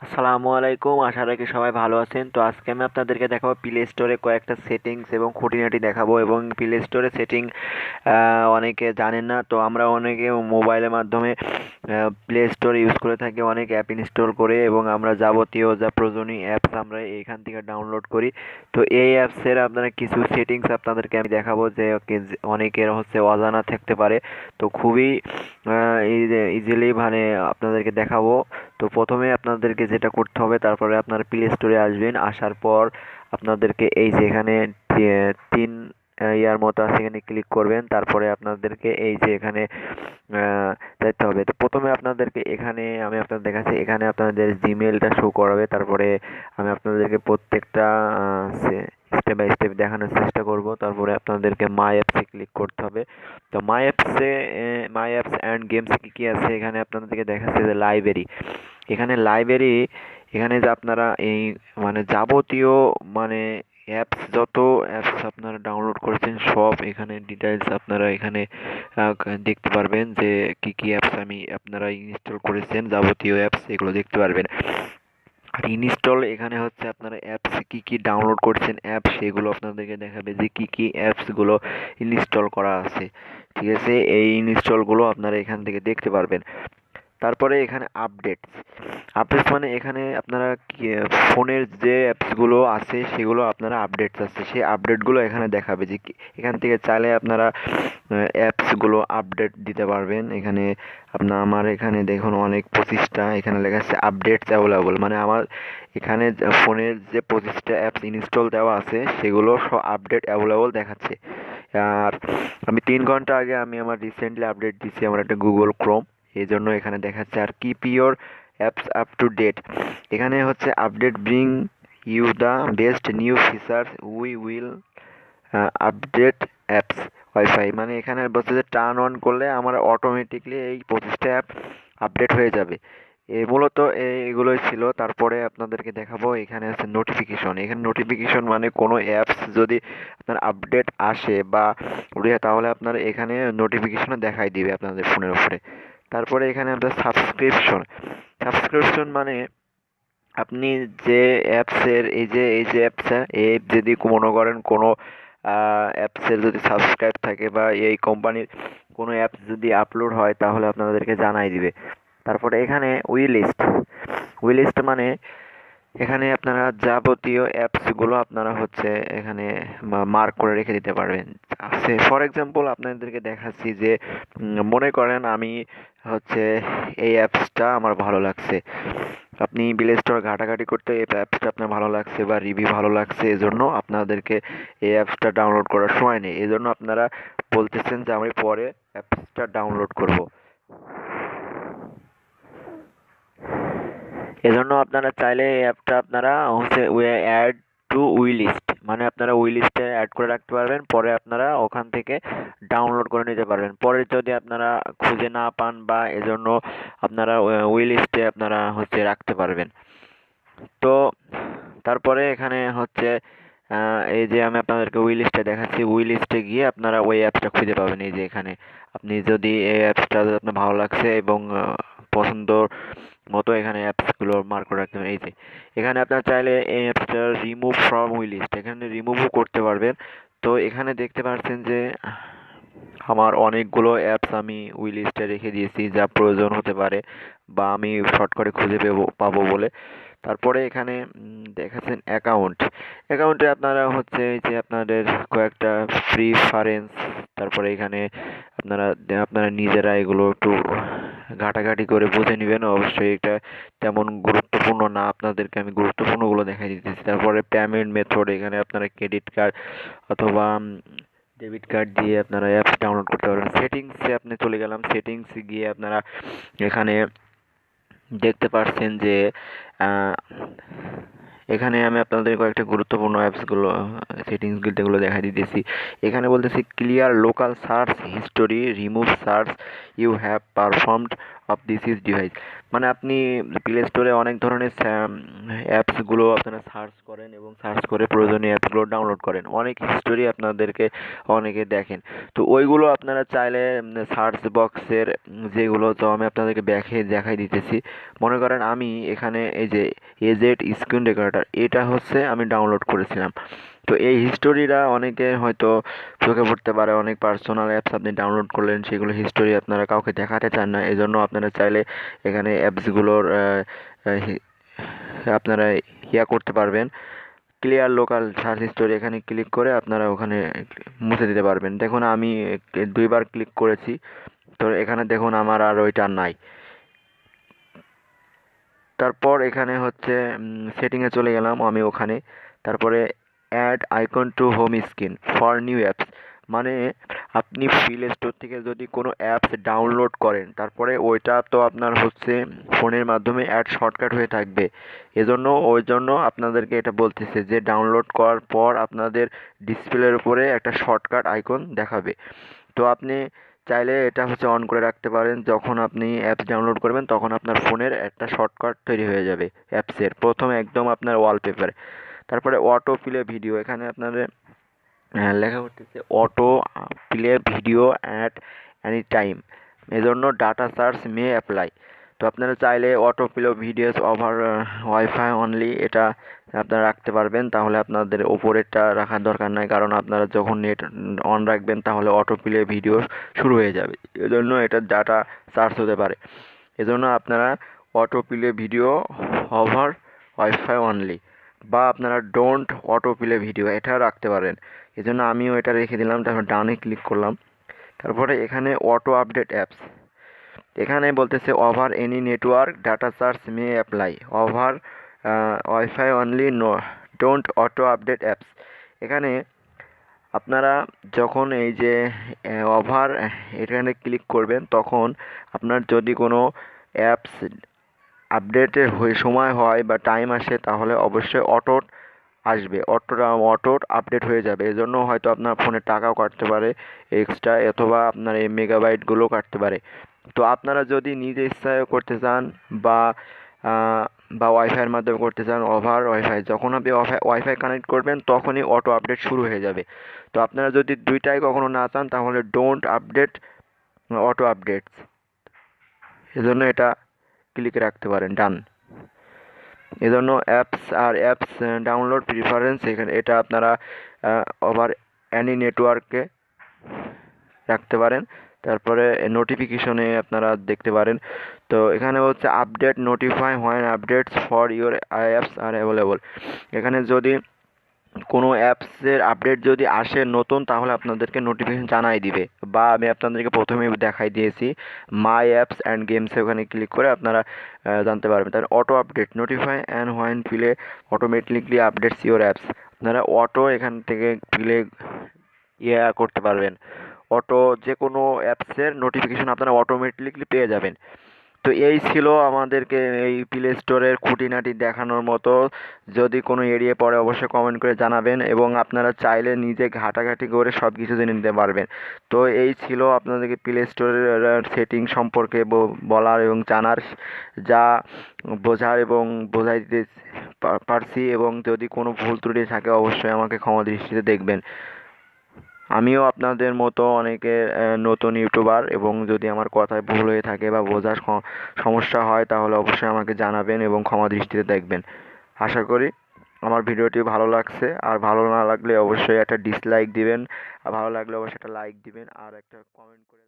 আসসালামু আলাইকুম, আশা রাখি সবাই ভালো আছেন। তো আজকে আমি আপনাদেরকে দেখাবো প্লে স্টোরে কয়েকটা সেটিংস এবং খুঁটিনাটি দেখাবো। এবং প্লে স্টোরে সেটিং অনেকে জানেন না, তো আমরা অনেকে মোবাইলের মাধ্যমে প্লে স্টোর ইউজ করে থাকি, অনেক অ্যাপ ইনস্টল করে, এবং আমরা যাবতীয় যা প্রয়োজনীয় অ্যাপস আমরা এইখান থেকে ডাউনলোড করি। তো এই অ্যাপসের আপনারা কিছু সেটিংস আপনাদেরকে আমি দেখাবো, যে অনেকের হচ্ছে অজানা থাকতে পারে। তো খুবই ইজিলি মানে আপনাদেরকে দেখাবো। তো প্রথমে আপনাদেরকে যেটা করতে হবে, তারপরে আপনার প্লে স্টোরে আসবেন। আসার পর আপনাদেরকে এই যে এখানে তিন ইয়ার মতো আছে, এখানে ক্লিক করবেন। তারপরে আপনাদেরকে এই যে এখানে যাইতে হবে। তো প্রথমে আপনাদেরকে এখানে আমি আপনাদের দেখাচ্ছি, এখানে আপনাদের জিমেলটা শো করাবে। তারপরে আমি আপনাদেরকে প্রত্যেকটা স্টেপ বাই স্টেপ দেখানোর চেষ্টা করব। তারপরে আপনাদেরকে মাই অ্যাপসে ক্লিক করতে হবে। তো মাই অ্যাপস অ্যান্ড গেমস কী কী আছে, এখানে আপনাদেরকে দেখাচ্ছে যে লাইব্রেরি। এখানে যে আপনারা এই মানে যাবতীয় মানে যত অ্যাপস আপনারা ডাউনলোড করেছেন সব এখানে ডিটেইলস আপনারা এখানে দেখতে পারবেন, যে কি কি অ্যাপস আপনারা ইনস্টল করেছেন, যাবতীয় অ্যাপস এগুলো দেখতে পারবেন। আর ইনস্টল এখানে হচ্ছে আপনারা অ্যাপস কি কি ডাউনলোড করছেন, অ্যাপ সেগুলো আপনাদেরকে দেখাবে, যে কি কি অ্যাপসগুলো ইনস্টল করা আছে। ঠিক আছে, এই ইনস্টলগুলো আপনারা এখান থেকে দেখতে পারবেন। তারপরে এখানে আপডেটস। আপডেটস মানে এখানে আপনারা ফোনের যে অ্যাপসগুলো আছে সেগুলো আপনারা আপডেটস আছে, সেই আপডেটগুলো এখানে দেখাবে, যে এখান থেকে চাইলে আপনারা অ্যাপসগুলো আপডেট দিতে পারবেন। এখানে আমার এখানে দেখুন অনেক 25টা এখানে লেখা আছে আপডেটস অ্যাভেলেবল, মানে আমার এখানে ফোনের যে 25টা অ্যাপস ইনস্টল দেওয়া আছে সেগুলো সব আপডেট অ্যাভেলেবল দেখাচ্ছে। আর আমি 3 ঘন্টা আগে আমার রিসেন্টলি আপডেট দিচ্ছি আমার একটা গুগল ক্রোম, এই জন্য এখানে দেখাচ্ছে। আর keep your apps up to date, এখানে হচ্ছে update bring you the best new features we will update apps wifi, মানে এখানে বলছে যে টার্ন অন করলে আমার অটোমেটিকলি এই 25টা অ্যাপ আপডেট হয়ে যাবে। মূলত এগুলোই ছিল। তারপরে আপনাদেরকে দেখাবো এখানে আছে নোটিফিকেশন। এখানে নোটিফিকেশন মানে কোনো অ্যাপস যদি আপনার আপডেট আসে বা উঠে, তাহলে আপনার এখানে নোটিফিকেশনে দেখাই দিবে আপনাদের ফোনের উপরে। তারপরে এখানে আপনার সাবস্ক্রিপশন মানে আপনি যে অ্যাপসের এই যে অ্যাপসটা, এই অ্যাপ যদি মনে করেন কোনো অ্যাপসের যদি সাবস্ক্রাইব থাকে বা এই কোম্পানির কোনো অ্যাপস যদি আপলোড হয়, তাহলে আপনাদেরকে জানাই দিবে। তারপরে এখানে উই লিস্ট মানে এখানে আপনারা যাবতীয় অ্যাপসগুলো আপনারা হচ্ছে এখানে মার্ক করে রেখে দিতে পারবেন। ফর এক্সাম্পল আপনাদেরকে দেখাচ্ছি, যে মনে করেন আমি হচ্ছে এই অ্যাপসটা আমার ভালো লাগছে, আপনি প্লে স্টোর ঘাটাঘাটি করতে এই অ্যাপসটা আপনার ভালো লাগছে বা রিভিউ ভালো লাগছে, এজন্য আপনাদেরকে এই অ্যাপসটা ডাউনলোড করার সময় নেই, এজন্য আপনারা বলতেছেন যে আমি পরে অ্যাপসটা ডাউনলোড করব। এজন্য আপনারা চাইলে এই অ্যাপটা আপনারা হচ্ছে অ্যাড টু উই লিস্ট, মানে আপনারা উই লিস্টে অ্যাড করে রাখতে পারবেন, পরে আপনারা ওখান থেকে ডাউনলোড করে নিতে পারবেন। পরে যদি আপনারা খুঁজে না পান, বা এজন্য আপনারা উই লিস্টে আপনারা হচ্ছে রাখতে পারবেন। তো তারপরে এখানে হচ্ছে এই যে আমি আপনাদেরকে উই লিস্টে দেখাচ্ছি, উই লিস্টে গিয়ে আপনারা ওই অ্যাপসটা খুঁজে পাবেন। এই যে এখানে আপনি যদি এই অ্যাপসটা যদি আপনার ভালো লাগছে এবং পছন্দ মতো এখানে অ্যাপসগুলো মার্ক করে রাখতে হবে। এই যে এখানে আপনার চাইলে এই অ্যাপসটা রিমুভ ফ্রম উই লিস্ট, এখানে রিমুভও করতে পারবেন। তো এখানে দেখতে পাচ্ছেন যে আমার অনেকগুলো অ্যাপস আমি উই লিস্টে রেখে দিয়েছি, যা প্রয়োজন হতে পারে বা আমি শর্ট করে খুঁজে পাবো বলে। তারপরে এখানে দেখাচ্ছেন অ্যাকাউন্টে আপনারা হচ্ছে এই যে আপনাদের কয়েকটা প্রিফারেন্স, তারপরে এখানে আপনারা নিজেরা এগুলো একটু ঘাটাঘাটি করে বুঝে নেবেন। অবশ্যই এটা তেমন গুরুত্বপূর্ণ না, আপনাদেরকে আমি গুরুত্বপূর্ণগুলো দেখাই দিতেছি। তারপরে পেমেন্ট মেথড, এখানে আপনারা ক্রেডিট কার্ড অথবা ডেবিট কার্ড দিয়ে আপনারা অ্যাপস ডাউনলোড করতে পারবেন। সেটিংসে আপনি চলে গেলাম, সেটিংসে গিয়ে আপনারা এখানে দেখতে পাচ্ছেন যে এখানে আমি আপনাদের কয়েকটা গুরুত্বপূর্ণ অ্যাপসগুলো সেটিংসগুলো দেখা দিতেছি। এখানে বলতেছি clear local search history, remove search you have performed of this is device. মানে আপনি প্লে স্টোরে অনেক ধরনের অ্যাপসগুলো আপনারা সার্চ করেন এবং সার্চ করে প্রয়োজনীয় অ্যাপসগুলো ডাউনলোড করেন, অনেক হিস্টোরি আপনাদেরকে অনেকে দেখেন। তো ওইগুলো আপনারা চাইলে সার্চ বক্সের যেগুলো, তো আমি আপনাদেরকে দেখাই দিতেছি। মনে করেন আমি এখানে এই যে এজেড স্ক্রিন রেকর্ডার, এটা হচ্ছে আমি ডাউনলোড করেছিলাম। তো এই হিস্টোরিটা অনেকে হয়তো চোখে পড়তে পারে, অনেক পার্সোনাল অ্যাপস আপনি ডাউনলোড করলেন, সেগুলো হিস্টোরি আপনারা কাউকে দেখাতে চান না, এজন্য আপনারা চাইলে এখানে অ্যাপসগুলোর আপনারা করতে পারবেন, ক্লিয়ার লোকাল সার্চ হিস্টোরি এখানে ক্লিক করে আপনারা ওখানে মুছে দিতে পারবেন। দেখুন আমি 2বার ক্লিক করেছি, তো এখানে দেখুন আমার আর ওইটা নাই। তারপর এখানে হচ্ছে সেটিংয়ে চলে গেলাম আমি ওখানে। তারপরে add icon to home screen for new apps, মানে আপনি প্লে স্টোর থেকে যদি কোনো অ্যাপস ডাউনলোড করেন, তারপরে ওইটা তো আপনার হচ্ছে ফোনের মাধ্যমে অ্যাড শর্টকাট হয়ে থাকবে। ওই জন্য আপনাদেরকে এটা বলতেছে যে ডাউনলোড করার পর আপনাদের ডিসপ্লের উপরে একটা শর্টকাট আইকন দেখাবে। তো আপনি চাইলে এটা হচ্ছে অন করে রাখতে পারেন, যখন আপনি অ্যাপস ডাউনলোড করবেন তখন আপনার ফোনের একটা শর্টকাট তৈরি হয়ে যাবে অ্যাপসের, প্রথমে একদম আপনার ওয়ালপেপারে। তারপরে অটো প্লে ভিডিও, এখানে আপনাদের লেখা করতেছে auto play video at any time, এজন্য ডাটা সার্চ মে অ্যাপ্লাই। তো আপনারা চাইলে auto play videos over wifi only এটা আপনারা রাখতে পারবেন, তাহলে আপনাদের ওপরেরটা রাখার দরকার নাই, কারণ আপনারা যখন নেট অন রাখবেন তাহলে অটো প্লে ভিডিও শুরু হয়ে যাবে, এজন্য এটা ডাটা সার্চ হতে পারে। এজন্য আপনারা auto play video over wifi only, বা আপনারা ডোন্ট অটো প্লে ভিডিও এটা রাখতে পারেন। এজন্য আমিও এটা রেখে দিলাম, তারপর ডানে ক্লিক করলাম। তারপরে এখানে অটো আপডেট অ্যাপস, এখানে বলতেছে over any network data search may apply, over wifi only no, don't auto update apps. এখানে আপনারা যখন এই যে ওভার এখানে ক্লিক করবেন, তখন আপনার যদি কোনো অ্যাপস আপডেটের সময় হয় বা টাইম আসে, তাহলে অবশ্যই আসবে, অটো আপডেট হয়ে যাবে। এজন্য হয়তো আপনার ফোনে টাকাও কাটতে পারে এক্সট্রা, অথবা আপনার এই মেগাবাইটগুলো কাটতে পারে। তো আপনারা যদি নিজে ইচ্ছায় করতে চান বা ওয়াইফাইয়ের মাধ্যমে করতে চান ওভার ওয়াইফাই, যখন আপনি ওয়াইফাই কানেক্ট করবেন তখনই অটো আপডেট শুরু হয়ে যাবে। তো আপনারা যদি দুইটাই কখনো না চান, তাহলে ডোন্ট আপডেট অটো আপডেটস, এজন্য এটা ক্লিক রাখতে পারেন, ডান। এজন্য অ্যাপস ডাউনলোড প্রিফারেন্স, এখানে এটা আপনারা ওভার অ্যানি নেটওয়ার্কে রাখতে পারেন। তারপরে নোটিফিকেশনে আপনারা দেখতে পারেন। তো এখানে হচ্ছে update notify when updates for your apps R available, এখানে যদি কোনো অ্যাপসের আপডেট যদি আসে নতুন, তাহলে আপনাদেরকে নোটিফিকেশন জানাই দিবে, বা আমি আপনাদেরকে প্রথমেই দেখাই দিয়েছি মাই অ্যাপস অ্যান্ড গেমসে ওখানে ক্লিক করে আপনারা জানতে পারবেন। তার auto update notify and when play automatically updates your apps, আপনারা অটো এখান থেকে প্লে করতে পারবেন, অটো যে কোনো অ্যাপসের নোটিফিকেশন আপনারা অটোমেটিকলি পেয়ে যাবেন। তো এই ছিল আমাদেরকে এই প্লে স্টোরের খুঁটিনাটি দেখানোর মতো। যদি কোনো এরিয়া পড়ে অবশ্যই কমেন্ট করে জানাবেন, এবং আপনারা চাইলে নিজে ঘাটাঘাটি করে সব কিছু জেনে নিতে পারবেন। তো এই ছিল আপনাদেরকে প্লে স্টোরের সেটিং সম্পর্কে বলার এবং জানার, যা বোঝার এবং বোঝাই দিতে পারছি, এবং যদি কোনো ভুল ত্রুটি থাকে অবশ্যই আমাকে ক্ষমা দৃষ্টিতে দেখবেন। আমিও আপনাদের মতো অনেকে নতুন ইউটিউবার, এবং যদি আমার কথায় ভুল হয়ে থাকে বা বোঝার সমস্যা হয়, তাহলে অবশ্যই আমাকে জানাবেন এবং ক্ষমা দৃষ্টিতে দেখবেন। আশা করি আমার ভিডিওটি ভালো লাগছে, আর ভালো না লাগলে অবশ্যই একটা ডিসলাইক দিবেন, আর ভালো লাগলে অবশ্যই একটা লাইক দিবেন, আর একটা কমেন্ট করে